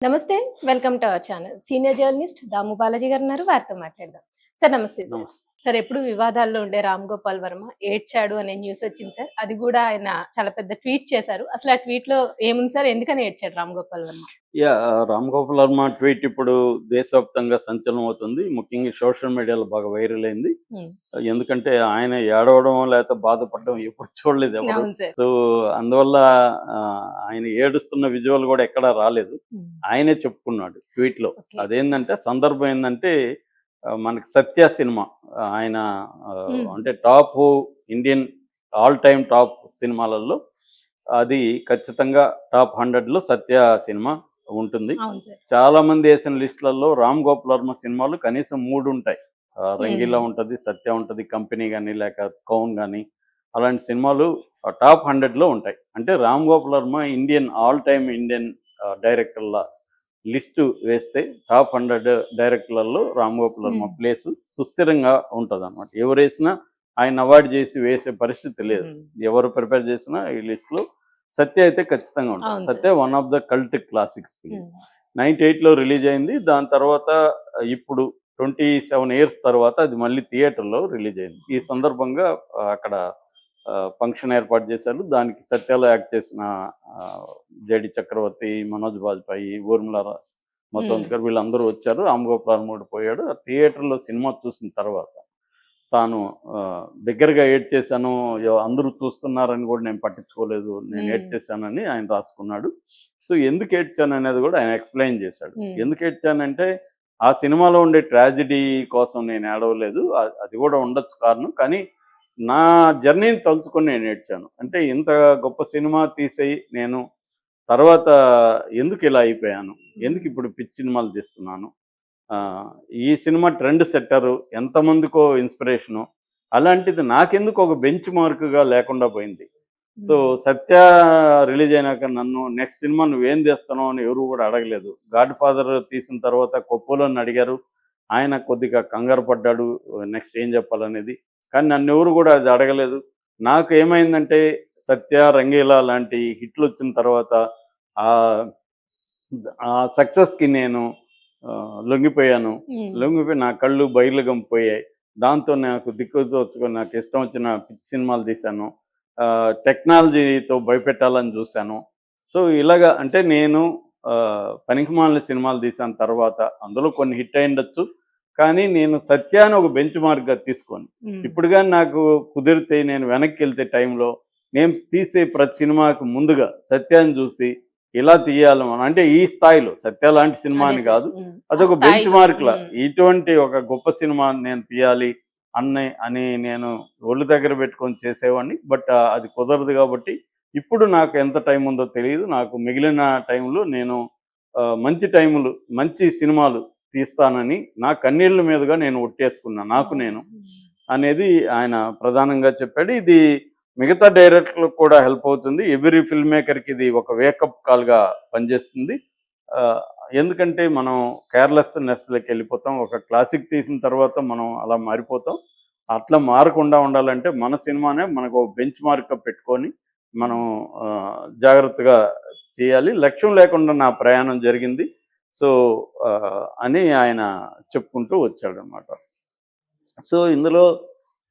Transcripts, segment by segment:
నమస్తే. Welcome to our channel. Senior journalist Damu Balaji గారున్నారు. వారితో మాట్లాడదాం. సార్ నమస్తే సార్. నమస్తే. సార్ ఎప్పుడు వివాదాల్లో ఉండే రామ్ గోపాల్ వర్మ ఏడ్చాడు అనే న్యూస్ వచ్చింది సార్. అది కూడా ఆయన చాలా పెద్ద ట్వీట్ చేశారు. అసలు ఆ ట్వీట్‌లో ఏముంది సార్? ఎందుకని ఏడ్చాడు రామ్ గోపాల్ వర్మ? రామ్ గోపాల్ వర్మ ట్వీట్ ఇప్పుడు దేశవ్యాప్తంగా సంచలనం అవుతుంది. ముఖ్యంగా సోషల్ మీడియాలో బాగా వైరల్ అయింది. హ్మ్. ఎందుకంటే ఆయన ఏడవడం లేకపోతే బాధపడడం ఎప్పుడు చూడలేదు ఎవరు. అవును సార్. సో అందువల్ల ఆయన ఏడుస్తున్న విజువల్ కూడా ఎక్కడా రాలేదు. హ్మ్. ఆయనే చెప్పుకున్నాడు ట్వీట్‌లో. ఓకే. అదేందంటే సందర్భం ఏందంటే మనకి 'సత్య' సినిమా ఆయన హ్మ్. అంటే top Indian all time top సినిమాలలో అది ఖచ్చితంగా టాప్ 100లో 'సత్య' సినిమా ఉంటుంది. అవును సార్. చాలామంది ఏసిన లిస్టులలో రామ్ గోపాల్ వర్మ సినిమాలు కనీసం 3 ఉంటాయి. హ్మ్. 'రంగీలా' ఉంటది, 'సత్య' ఉంటది, 'కంపెనీ' గాని లేక 'కౌన్' గాని అలాంటి సినిమాలు టాప్ 100లో ఉంటాయి. అంటే Ram Gopal Varma Indian all time Indian డైరెక్టర్ల లిస్టు వేస్తే టాప్ 100 డైరెక్టర్లలో రామ్ గోపాల్ వర్మ హ్మ్. ప్లేసు సుస్థిరంగా ఉంటదనమాట. ఎవరేసినా ఆయన్ని అవాయిడ్ చేసి వేసే పరిస్థితి లేదు. హ్మ్. ఎవరు ప్రిపేర్ చేసినా ఈ లిస్ట్‌లో 'సత్య' అయితే ఖచ్చితంగా ఉంటది. అవును sir. 'Satya' one of the cult classics film. హ్మ్. 98లో రిలీజ్ అయింది. దాని తర్వాత ఇప్పుడు 27 ఇయర్స్ తర్వాత అది మళ్ళీ థియేటర్‌లో రిలీజ్ అయింది. ఈ సందర్భంగా అక్కడ ఫంక్షన్ ఏర్పాటు చేశారు. దానికి 'సత్యలో' యాక్ట్ చేసిన ఆహ్, 'జేడీ చక్రవర్తి', 'మనోజ్ బాజ్‌పేయి', 'ఊర్మిళ హ్మ్. మతోంద్కర్' వీళ్ళందరూ వచ్చారు. 'రామ్ గోపాల్ వర్మ' కూడా పోయాడు. ఆ థియేటర్‌లో సినిమా చూసిన తర్వాత తాను బిగ్గరగా ఏడ్చేశాను. అందరూ చూస్తున్నారని గూడా నేను పట్టించుకోలేదు. నేను హ్మ్. ఏడ్చేశానని ఆయన రాసుకున్నాడు. సో, ఎందుకు ఏడ్చాననేది గూడా ఆయన ఎక్స్‌ప్లెయిన్ చేశాడు. హ్మ్. ఎందుకు ఏడ్చానంటే, ఆ సినిమాలో ఉండే ట్రాజెడీ కోసం నేను ఏడవలేదు. అది గూడా ఉండొచ్చు కారణం. కానీ, నా జర్నీని తలుచుకొని నేను ఏడ్చాను. అంటే ఇంత గొప్ప సినిమా తీసేయి నేను తర్వాత ఎందుకిలా అయిపోయాను? హ్మ్. ఎందుకిప్పుడు పిచ్చి సినిమాలు తీస్తున్నాను? ఆ! ఈ సినిమా ట్రెండ్ సెట్టరు. ఎంతమందికో ఇన్‌స్పిరేషను. అలాంటిది నాకెందుకు ఒక బెంచ్ మార్క్‌గా లేకుండా పోయింది. సో, హ్మ్. 'సత్య' రిలీజ్ అయినాక నన్ను నెక్స్ట్ సినిమా నువ్వేం తీస్తున్నావు అని ఎవరు కూడా అడగలేదు. 'గాడ్ ఫాదర్' తీసిన తర్వాత కొప్పులోని అడిగారు. ఆయన కొద్దిగా కంగారు పడ్డాడు. నెక్స్ట్ ఏం చెప్పాలనేది. కానీ నన్నెవరు కూడా అది అడగలేదు. నాకు ఏమైందంటే 'సత్య', 'రంగీలా' లాంటి హిట్‌లొచ్చిన తర్వాత ఆహ్, ఆ సక్సెస్‌కి నేను లొంగిపోయాను. హ్మ్. లొంగిపోయి నా కళ్ళు బైర్లు గమ్మిపోయాయి. దాంతో నాకు దిక్కుతోచుకొని నాకిష్టం వచ్చిన పిచ్చి సినిమాలు తీశాను. టెక్నాలజీతో భయపెట్టాలని చూశాను. సో, ఇలాగ అంటే నేను పనికిమాలిన సినిమాలు తీశాను తర్వాత. అందులో కొన్ని హిట్ అయ్యుండొచ్చు. కానీ నేను 'సత్య' అని ఒక బెంచ్ మార్క్‌గా తీసుకోను. హ్మ్. ఇప్పుడు గాని నాకు కుదిరితే నేను వెనక్కెళ్తే టైంలో, నేను తీసే ప్రతి సినిమాకి ముందుగా 'సత్యా'ని చూసి ఇలా తీయాలి మనం. అంటే ఈ స్థాయిలో 'సత్య' లాంటి సినిమా అదే అని సార్. కాదు. హ్మ్. ఆ అదొక బెంచ్ స్థాయిలో. మార్క్‌లా. హ్మ్. ఇటువంటి ఒక గొప్ప సినిమా నేను తీయాలి అని నేను ఒళ్ళు దగ్గర పెట్టుకొని చేసేవాడిని. బట్ అది కుదరదు కాబట్టి ఇప్పుడు నాకు ఎంత టైం ఉందో తెలీదు. నాకు మిగిలిన టైంలో నేను మంచి టైములు, మంచి సినిమాలు తీస్తానని నా కన్నీళ్ల మీదుగా నేను ఒట్టేసుకున్నా. నాకు ఓహ్! నేను హ్మ్. అనేది ఆయన ప్రధానంగా చెప్పాడు. ఇది మిగతా డైరెక్టర్లకు కూడా హెల్ప్ అవుతుంది. ఎవ్రి ఫిల్మ్ మేకర్‌కి ఇది ఒక వేకప్ కాల్‌గా పనిచేస్తుంది. ఆహ్, ఎందుకంటే మనం కేర్‌లెస్‌నెస్‌లోకెళ్ళిపోతాం. ఒక క్లాసిక్ తీసిన తర్వాత మనం అలా మారిపోతాం. అట్లా మారకుండా ఉండాలంటే మన సినిమానే మనకు ఒక బెంచ్ మార్క్‌గా పెట్టుకొని మనం హ్మ్. జాగ్రత్తగా చేయాలి. లక్ష్యం లేకుండా నా ప్రయాణం జరిగింది. సో, అని ఆయన చెప్పుకుంటూ వచ్చాడనమాట. సో, ఇందులో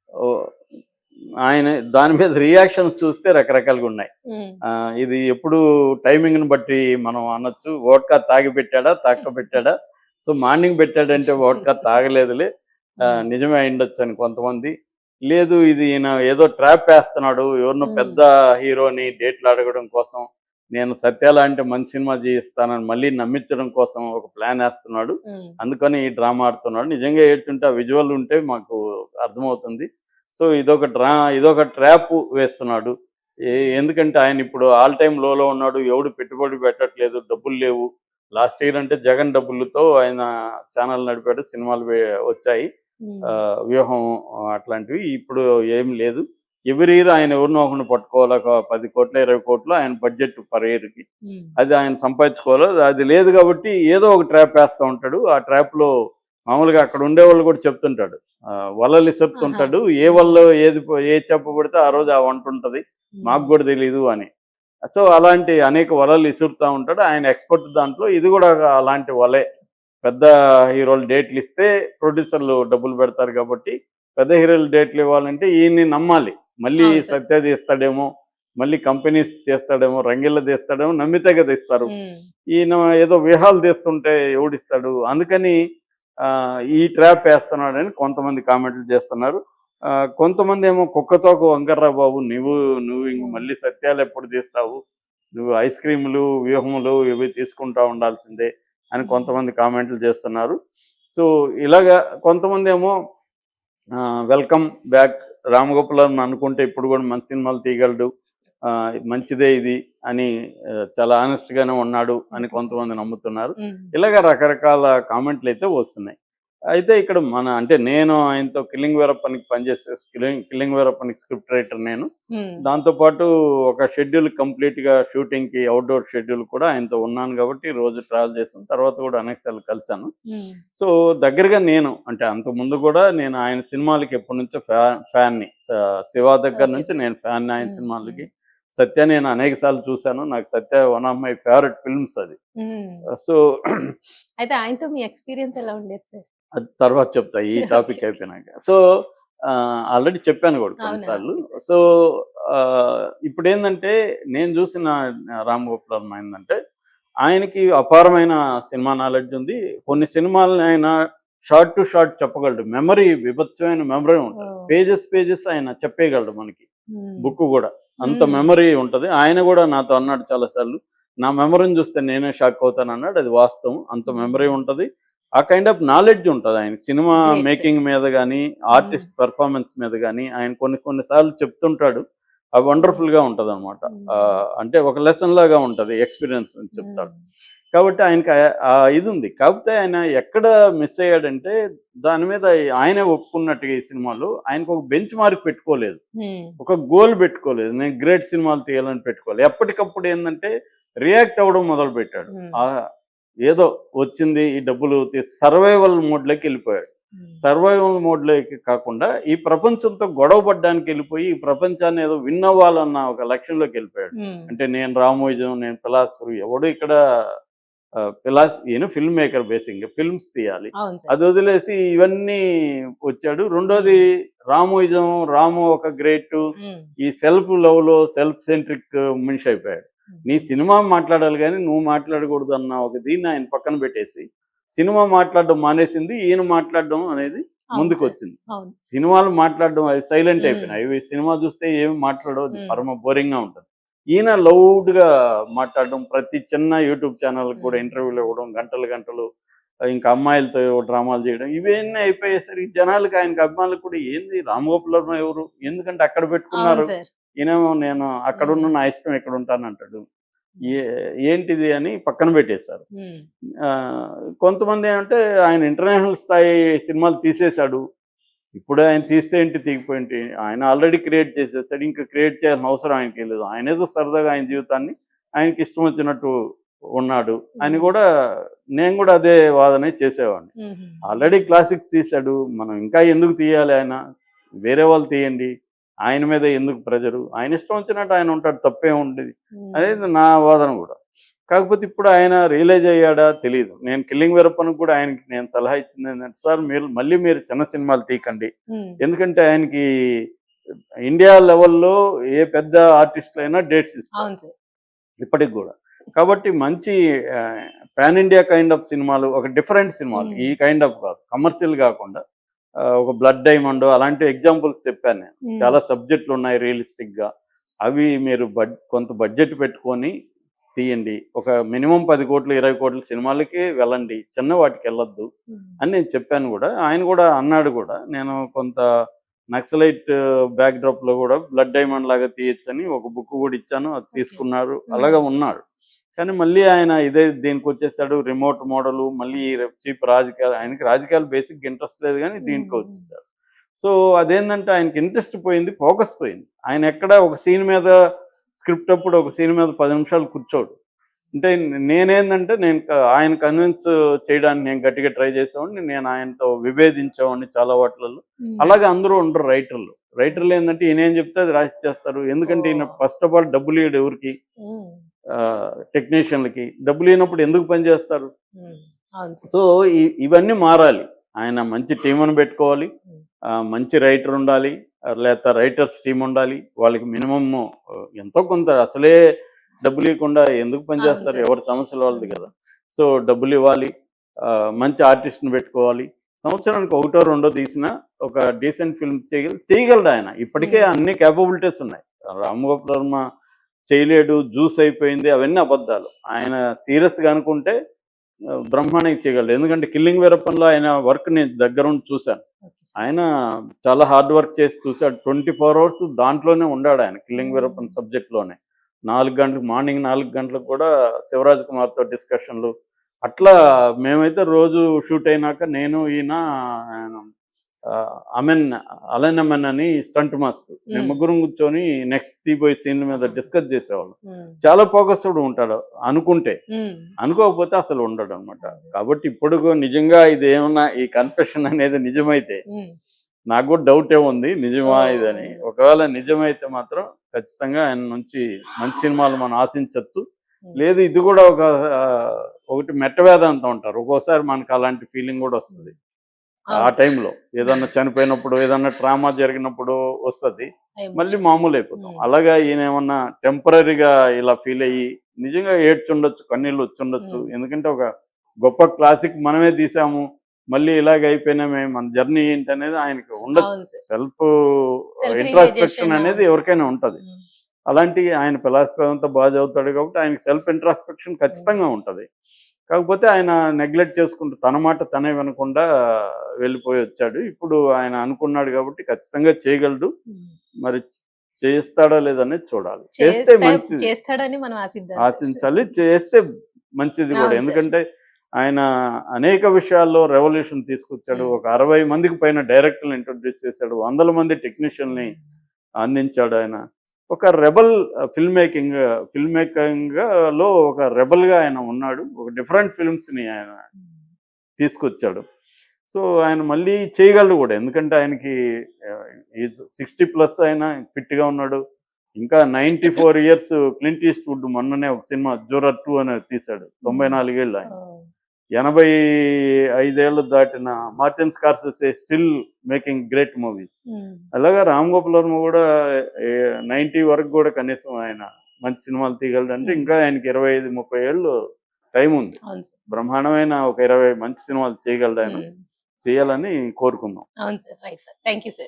ఓహ్, ఆయన దాని మీద రియాక్షన్స్ చూస్తే రకరకాలుగున్నాయి. హ్మ్. ఇది ఎప్పుడు టైమింగ్‌ని బట్టి మనం అనొచ్చు. వోడ్కా తాగి పెట్టాడా? తాకబెట్టాడా? సో, మార్నింగ్ పెట్టాడంటే వోడ్కా తాగలేదులే. హ్మ్. నిజమే అయ్యుండొచ్చని కొంతమంది. లేదు ఇది ఈయన ఏదో ట్రాప్ ఏస్తున్నాడు. ఎవరినో హ్మ్. పెద్ద హీరోని డేట్లు అడగడం కోసం, నేను 'సత్య' లాంటి మంచి సినిమా తీయిస్తానని మళ్ళీ నమ్మించడం కోసం ఒక ప్లాన్ ఏస్తున్నాడు. హ్మ్. అందుకని ఈ డ్రామా ఆడుతున్నాడు. నిజంగా ఏడ్చుంటే ఆ విజువల్ ఉంటే మాకు అర్థమవుతుంది. సో, ఇదొక ట్రాప్ వేస్తున్నాడు. ఎందుకంటే ఆయన ఇప్పుడు ఆల్ టైమ్ లోలో ఉన్నాడు. ఎవడు పెట్టుబడి పెట్టట్లేదు. డబ్బులు లేవు. లాస్ట్ ఇయర్ అంటే జగన్ డబ్బులతో ఆయన ఛానెల్ నడిపాడు. సినిమాలు వచ్చాయి. హ్మ్. 'వ్యూహం' అట్లాంటివి. ఇప్పుడు ఏమి లేదు. ఎవ్రి ఇయర్ ఆయన ఎవరినో ఒకడిని పట్టుకోవాలి. ఒక 10,00,00,000, 20,00,00,000 ఆయన బడ్జెట్ పర్ ఇయర్‌కి. హ్మ్. అది ఆయన సంపాదించుకోవాలి. అది లేదు కాబట్టి ఏదో ఒక ట్రాప్ ఏస్తా ఉంటాడు. ఆ ట్రాప్‌లో మామూలుగా అక్కడ ఉండేవాళ్ళు కూడా చెప్తుంటాడు. వలలు ఆహా! ఇసురుతుంటాడు. ఏ హ్మ్. వలలో ఏది చేప పడితే ఆ రోజు ఆ వంటుంటది. మాకు హ్మ్. గూడా తెలీదు అని. సో అలాంటి అనేక వలలు ఇసురుతూ ఉంటాడు. ఆయన ఎక్స్‌పర్ట్ దాంట్లో. ఇది కూడా అలాంటి వలే. పెద్ద హీరోలు డేట్లు ఇస్తే ప్రొడ్యూసర్లు డబ్బులు పెడతారు కాబట్టి, పెద్ద హీరోలు డేట్లు ఇవ్వాలంటే ఈయన్ని నమ్మాలి. మళ్ళీ అవును సార్. సత్య తీస్తాడేమో, మళ్ళీ కంపెనీస్ తీస్తాడేమో, రంగీలా తీస్తాడేమో నమ్మితే కదా ఇస్తారు. ఈయన ఏదో వ్యూహాలు తీస్తుంటే ఎవడిస్తాడు? అందుకని ఈ ట్రాప్ వేస్తున్నాడని కొంతమంది కామెంట్లు చేస్తున్నారు. కొంతమందేమో కుక్కతోక వంకర్రా బాబు నువ్వు ఇంక మళ్ళీ సత్యాలు ఎప్పుడు తీస్తావు? నువ్వు ఐస్ క్రీములు, వ్యూహములు ఇవి తీసుకుంటా ఉండాల్సిందే అని కొంతమంది కామెంట్లు చేస్తున్నారు. సో ఇలాగా కొంతమందేమో వెల్కమ్ బ్యాక్ రామ్ గోపాల్ వర్మ అనుకుంటే ఇప్పుడు కూడా మంచి సినిమాలు తీయగలడు. మంచిదే ఇది అని చాలా ఆనెస్ట్‌గానే ఉన్నాడు అని కొంతమంది నమ్ముతున్నారు. ఇలాగ రకరకాల కామెంట్‌లయితే వస్తున్నాయి. అయితే ఇక్కడ అంటే నేను ఆయనతో కిల్లింగ్ వీరప్పనికి పనిచేసే కిల్లింగ్ వీరప్పనికి స్క్రిప్ట్ రైటర్ నేను. దాంతో పాటు ఒక షెడ్యూల్ కంప్లీట్‌గా షూటింగ్‌కి అవుట్‌డోర్ షెడ్యూల్ కూడా ఆయనతో ఉన్నాను కాబట్టి రోజు ట్రావెల్ చేశాను. తర్వాత కూడా అనేక సార్లు కలిసాను. సో దగ్గరగా నేను అంటే అంతకుముందు కూడా నేను ఆయన సినిమాలకి ఎప్పటినుంచో ఫ్యాన్‌ని. శివ దగ్గర నుంచి నేను ఫ్యాన్‌ని ఆయన సినిమాలకి. సత్య నేను అనేక సార్లు చూశాను. నాకు Satya one of my favourite films అది. సో అయితే ఆయనతో మీ ఎక్స్‌పీరియన్స్ ఎలా ఉండేది సార్? అది తర్వాత చెప్తా ఈ టాపిక్ అయిపోయినాక. సో ఆల్రెడీ చెప్పాను కూడా అవునా? కొన్నిసార్లు. సో ఇప్పుడేందంటే నేను చూసిన రామ్ గోపాల్ వర్మ ఏందంటే ఆయనకి అపారమైన సినిమా నాలెడ్జ్ ఉంది. కొన్ని సినిమాలని ఆయన షార్ట్ టు షార్ట్ చెప్పగలడు. మెమరీ బీభత్సమైన మెమరీ ఉంటది. పేజెస్ ఆయన చెప్పేయగలడు మనకి. బుక్ కూడా అంత మెమరీ ఉంటది. ఆయన కూడా నాతో అన్నాడు చాలా సార్లు. నా మెమరీని చూస్తే నేనే షాక్ అవుతాను అన్నాడు. అది వాస్తవం. అంత మెమరీ ఉంటది. ఆ కైండ్ ఆఫ్ నాలెడ్జ్ ఉంటది ఆయన సినిమా మేకింగ్ మీద గానీ, ఆర్టిస్ట్ పెర్ఫార్మెన్స్ మీద గానీ ఆయన కొన్ని సార్లు చెప్తుంటాడు. అది వండర్‌ఫుల్‌గా ఉంటదనమాట. అంటే ఒక లెసన్ లాగా ఉంటది. ఎక్స్‌పీరియన్స్ అని చెప్తాడు. కాబట్టి ఆయనకి ఇది ఉంది. కాకపోతే ఆయన ఎక్కడ మిస్ అయ్యాడంటే దాని మీద ఆయనే ఒప్పుకున్నట్టుగా ఈ సినిమాలో ఆయనకు ఒక బెంచ్ మార్క్ పెట్టుకోలేదు. ఒక గోల్ పెట్టుకోలేదు. నేను గ్రేట్ సినిమాలు తీయాలని పెట్టుకోలేదు. ఎప్పటికప్పుడు ఏందంటే రియాక్ట్ అవ్వడం మొదలుపెట్టాడు. ఏదో వచ్చింది ఈ డబ్బులు సర్వైవల్ మోడ్‌లోకి వెళ్ళిపోయాడు. సర్వైవల్ మోడ్‌లోకి కాకుండా ఈ ప్రపంచంతో గొడవ పడడానికి వెళ్ళిపోయి ఈ ప్రపంచాన్ని ఏదో విన్ అవ్వాలన్న ఒక లక్ష్యంలోకి వెళ్ళిపోయాడు. అంటే నేను రామోయిజం, నేను ఫిలాసఫర్ ఎవడు ఇక్కడ ఈయన ఫిల్మ్ మేకర్ బేసిక్‌గా ఫిల్మ్స్ తీయాలి. అది వదిలేసి ఇవన్నీ వచ్చాడు. రెండోది రామోయిజం, రాము ఒక గ్రేట్ ఈ సెల్ఫ్ లవ్‌లో సెల్ఫ్ సెంట్రిక్ మనిషి అయిపోయాడు. నీ సినిమా మాట్లాడాలి కానీ నువ్వు మాట్లాడకూడదు అన్న ఒక దీన్ని ఆయన పక్కన పెట్టేసి సినిమా మాట్లాడడం మానేసింది. ఈయన మాట్లాడడం అనేది ముందుకు వచ్చింది. సినిమాలు మాట్లాడడం అవి సైలెంట్ అయిపోయినాయి. అవి సినిమా చూస్తే ఏమి మాట్లాడవు, పరమ బోరింగ్‌గా ఉంటుంది. ఈయన లౌడ్‌గా మాట్లాడడం, ప్రతి చిన్న యూట్యూబ్ ఛానల్ కూడా ఇంటర్వ్యూలు ఇవ్వడం, గంటలు ఇంకా అమ్మాయిలతో డ్రామాలు చేయడం ఇవన్నీ అయిపోయేసరికి జనాలకి ఆయనకి అభిమానులకు కూడా ఏంది రామ్ గోపాల్ వర్మ ఎవరు? ఎందుకంటే అక్కడ పెట్టుకున్నారు. ఈయనేమో నేను అక్కడున్న నా ఇష్టం ఇక్కడ ఉంటానంటాడు. ఏంటిది అని పక్కన పెట్టేశారు. కొంతమంది ఏమంటే ఆయన ఇంటర్నేషనల్ స్థాయి సినిమాలు తీసేశాడు. ఇప్పుడు ఆయన తీస్తే ఏంటి తీగిపోయింటి ఆయన ఆల్రెడీ క్రియేట్ చేసేసాడు. ఇంకా క్రియేట్ చేయాల్సిన అవసరం ఆయనకి లేదు. ఆయన ఏదో సరదాగా ఆయన జీవితాన్ని ఆయనకి ఇష్టం వచ్చినట్టు ఉన్నాడు అని కూడా నేను కూడా అదే వాదనే చేసేవాడిని. ఆల్రెడీ క్లాసిక్స్ తీశాడు. మనం ఇంకా ఎందుకు తీయాలి? ఆయన వేరే వాళ్ళు తీయండి. ఆయన మీద ఎందుకు ప్రెజరు? ఆయన ఇష్టం వచ్చినట్టు ఆయన ఉంటాడు. తప్పే ఉండేది అనేది నా వాదన కూడా. కాకపోతే ఇప్పుడు ఆయన రియలైజ్ అయ్యాడా తెలీదు. నేను కిల్లింగ్ వీరప్పనికి కూడా ఆయనకి నేను సలహా ఇచ్చింది ఏంటంటే సార్ మీరు చిన్న సినిమాలు తీయకండి. ఎందుకంటే ఆయనకి ఇండియా లెవెల్లో ఏ పెద్ద ఆర్టిస్టులు అయినా డేట్స్ ఇస్తారు ఇప్పటికి కూడా. కాబట్టి మంచి పాన్ ఇండియా కైండ్ ఆఫ్ సినిమాలు, ఒక డిఫరెంట్ సినిమాలు, ఈ కైండ్ ఆఫ్ కాదు, కమర్షియల్ కాకుండా ఒక బ్లడ్ డైమండ్ అలాంటి ఎగ్జాంపుల్స్ చెప్పాను నేను. చాలా సబ్జెక్టులు ఉన్నాయి రియలిస్టిక్గా. అవి మీరు కొంత బడ్జెట్ పెట్టుకొని తీయండి. ఒక మినిమం 10 కోట్లు 20 కోట్ల సినిమాలకి వెళ్ళండి, చిన్న వాటికి వెళ్ళొద్దు అని నేను చెప్పాను కూడా. ఆయన కూడా అన్నాడు కూడా, నేను కొంత నక్సలైట్ బ్యాక్డ్రాప్లో కూడా బ్లడ్ డైమండ్ లాగా తీయచ్చని ఒక బుక్ కూడా ఇచ్చాను. అది తీసుకున్నారు. అలాగా ఉన్నాడు. కానీ మళ్ళీ ఆయన దీనికి వచ్చేసాడు. రిమోట్ మోడలు, మళ్ళీ చీప్ రాజకీయాలు. ఆయనకి రాజకీయాలు బేసిక్ ఇంట్రెస్ట్ లేదు కానీ దీనికి వచ్చేసాడు. సో అదేంటంటే ఆయనకి ఇంట్రెస్ట్ పోయింది, ఫోకస్ పోయింది. ఆయన ఎక్కడ ఒక సీన్ మీద స్క్రిప్ట్ అప్పుడు ఒక సీన్ మీద 10 నిమిషాలు కూర్చోడు. అంటే నేనేందంటే ఆయన కన్విన్స్ చేయడానికి నేను గట్టిగా ట్రై చేసేవాడిని. నేను ఆయనతో విభేదించేవాడిని చాలా వాటిలలో. అలాగే అందరూ ఉండరు రైటర్లు. రైటర్లు ఏంటంటే ఈయన ఏం చెప్తే అది రాసి చేస్తారు. ఎందుకంటే ఈయన ఫస్ట్ ఆఫ్ ఆల్ డబ్బులు ఇవ్వడు ఎవరికి, ఉమ్, టెక్నీషియన్లకి డబ్బులు ఇవ్వనప్పుడు ఎందుకు పని చేస్తారు? ఉమ్, అవును సార్. సో ఇవన్నీ మారాలి. ఆయన మంచి టీమును పెట్టుకోవాలి, మంచి రైటర్ ఉండాలి, లేకపోతే రైటర్స్ టీం ఉండాలి. వాళ్ళకి మినిమమ్ ఎంతో కొంత అసలే డబ్బులు ఇవ్వకుండా ఎందుకు పని అవును చేస్తారు? సార్. ఎవరి సమస్యలు వాళ్ళది ఉమ్, కదా. సో డబ్బులు ఇవ్వాలి, మంచి ఆర్టిస్ట్ని పెట్టుకోవాలి. సంవత్సరానికి ఒకటో రెండో తీసిన ఒక డీసెంట్ ఫిల్మ్ చేయగలడు ఆయన. ఇప్పటికే ఉమ్, అన్ని క్యాపబిలిటీస్ ఉన్నాయి. రామ్ గోపాల్ వర్మ చేయలేడు, జ్యూస్ అయిపోయింది, అవన్నీ అబద్ధాలు. ఆయన సీరియస్గా అనుకుంటే బ్రహ్మాండంగా చేయగలడు. ఎందుకంటే కిల్లింగ్ వీరప్పన్లో ఆయన వర్క్ నేను దగ్గరుండి చూశాను. Okay sir. ఆయన చాలా హార్డ్ వర్క్ చేసి చూశాడు. 24 అవర్స్ దాంట్లోనే ఉన్నాడు ఆయన కిల్లింగ్ ఉమ్, వీరప్పన్ సబ్జెక్ట్లోనే. 4 గంటలకు, మార్నింగ్ 4 గంటలకు కూడా శివరాజ్ కుమార్తో డిస్కషన్లు. అట్లా మేమైతే రోజు షూట్ అయినాక నేను ఈయన అమెన్ అలన్ అమెన్ అని స్టంట్ మాస్టర్, మేము ఉమ్, ముగ్గురం కూర్చొని నెక్స్ట్ తీపోయే సీన్ మీద డిస్కస్ చేసేవాళ్ళం. ఉమ్, చాలా ఫోకస్డ్ ఉంటాడు అనుకుంటే, ఉమ్, అనుకోకపోతే అసలు ఉండడు అనమాట. కాబట్టి ఇప్పుడు నిజంగా ఇది ఏమన్నా ఈ కన్ఫెషన్ అనేది నిజమైతే ఉమ్, నాకు కూడా డౌటే ఉంది నిజమా ఓ, ఇదని. ఒకవేళ నిజమైతే మాత్రం ఖచ్చితంగా ఆయన నుంచి మంచి సినిమాలు మనం ఆశించవచ్చు. ఉమ్, లేదు ఇది కూడా ఒకటి మెట్ట వేదాంతం అంటారు, ఒక్కోసారి మనకు అలాంటి ఫీలింగ్ కూడా వస్తుంది. ఆ అవును సార్. టైంలో ఏదన్నా చనిపోయినప్పుడు, ఏదన్నా ట్రామా జరిగినప్పుడు వస్తుంది, మళ్ళీ ఎమోషన్స్. మామూలు అయిపోతాం. ఉమ్, అలాగా ఈయన ఏమన్నా టెంపరీగా ఇలా ఫీల్ అయ్యి నిజంగా ఏడ్చుండొచ్చు, కన్నీళ్ళు వచ్చుండొచ్చు. ఉమ్, ఎందుకంటే ఒక గొప్ప క్లాసిక్ మనమే తీసాము, మళ్ళీ ఇలాగ అయిపోయినామే, మన జర్నీ ఏంటి అనేది ఆయనకి ఉండొచ్చు. అవును sir. Self self introspection realization. అనేది ఎవరికైనా ఉంటుంది. ఉమ్, అలాంటి ఆయన ఫిలాసఫీ అంతా బాగా చదువుతాడు కాబట్టి ఆయనకి సెల్ఫ్ ఇంట్రాస్పెక్షన్ ఖచ్చితంగా ఉంటుంది. కాకపోతే ఆయన నెగ్లెక్ట్ చేసుకుంటూ తన మాట తనే వినకుండా వెళ్ళిపోయి వచ్చాడు. ఇప్పుడు ఆయన అనుకున్నాడు కాబట్టి ఖచ్చితంగా చేయగలడు. ఉమ్. మరి చేస్తాడా లేదనేది చూడాలి. చేస్తే మంచిది, చేస్తాడని మనం ఆశిద్దాం సార్. ఆశించాలి. చేస్తే మంచిది కూడా. అవును సార్. ఎందుకంటే ఆయన అనేక విషయాల్లో రెవల్యూషన్ తీసుకొచ్చాడు. ఉమ్, ఒక 60 మందికి పైన డైరెక్టర్లు ఇంట్రొడ్యూస్ చేశాడు. 100 మంది టెక్నీషియన్ని అందించాడు ఆయన. ఒక రెబల్ ఫిల్మ్ మేకింగ్ లో ఒక రెబల్ గా ఆయన ఉన్నాడు. ఒక డిఫరెంట్ ఫిల్మ్స్ ని ఆయన తీసుకొచ్చాడు. సో ఆయన మళ్ళీ చేయగలడు కూడా. ఎందుకంటే ఆయనకి 60+ ఆయన ఫిట్ గా ఉన్నాడు. ఇంకా 94 ఇయర్స్ క్లింట్ ఈస్ట్వుడ్ మొన్ననే ఒక సినిమా జూరర్ 2 అనేది తీశాడు. 94 ఏళ్ళు ఆయన. ఓ, 85 ఏళ్ళు దాటిన Martin Scorsese still making great movies. Um, అలాగా రామ్ గోపాల్ వర్మ కూడా 90 వరకు కూడా కనీసం ఆయన మంచి సినిమాలు తీయగలడు. అంటే ఇంకా ఆయనకి 25-30 ఏళ్ళు టైం ఉంది. అవును సార్. బ్రహ్మాండమైన ఒక 20 మంచి సినిమాలు చేయగలడు ఆయన. ఉమ్, చేయాలని కోరుకుందాం. అవును sir. Right sir. Thank you sir.